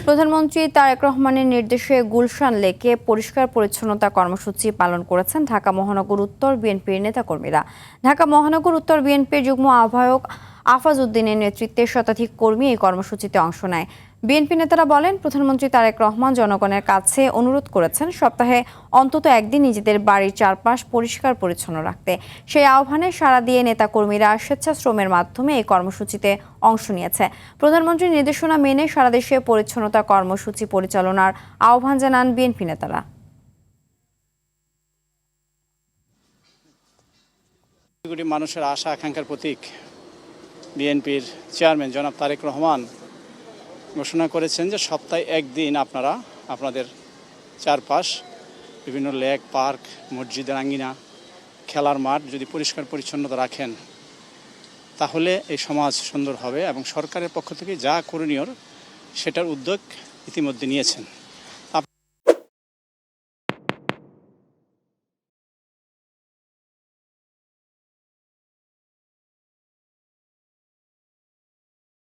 প্রধানমন্ত্রী তারেক রহমানের নির্দেশে গুলশান লেকে পরিষ্কার পরিচ্ছন্নতা কর্মসূচি পালন করেছেন ঢাকা মহানগর উত্তর বিএনপির নেতাকর্মীরা। ঢাকা মহানগর উত্তর বিএনপির যুগ্ম আহ্বায়ক আফাজ উদ্দিনের নেতৃত্বে শতাধিক কর্মী এই কর্মসূচিতে অংশ নেয়। বিএনপি নেতারা বলেন, প্রধানমন্ত্রী তারেক রহমান জনগণের কাছে অনুরোধ করেছেন সপ্তাহে অন্তত একদিন নিজেদের বাড়ির চারপাশ পরিষ্কার পরিচ্ছন্ন রাখতে। সেই আহ্বানে সাড়া দিয়ে নেতাকর্মীরা স্বেচ্ছাশ্রমের মাধ্যমে এই কর্মসূচিতে অংশ নিয়েছে। প্রধানমন্ত্রীর নির্দেশনা মেনে সারা দেশে পরিচ্ছন্নতা কর্মসূচি পরিচালনার আহ্বান জানান বিএনপি নেতারা। কোটি মানুষের আশা আকাঙ্ক্ষার প্রতীক বিএনপির চেয়ারম্যান জনাব তারেক রহমান ঘোষণা করেছেন যে সপ্তাহে একদিন আপনারা আপনাদের চারপাশ বিভিন্ন লেক, পার্ক, মসজিদের আঙ্গিনা, খেলার মাঠ যদি পরিষ্কার পরিচ্ছন্নতা রাখেন তাহলে এই সমাজ সুন্দর হবে এবং সরকারের পক্ষ থেকে যা করণীয় সেটার উদ্যোগ ইতিমধ্যে নিয়েছেন।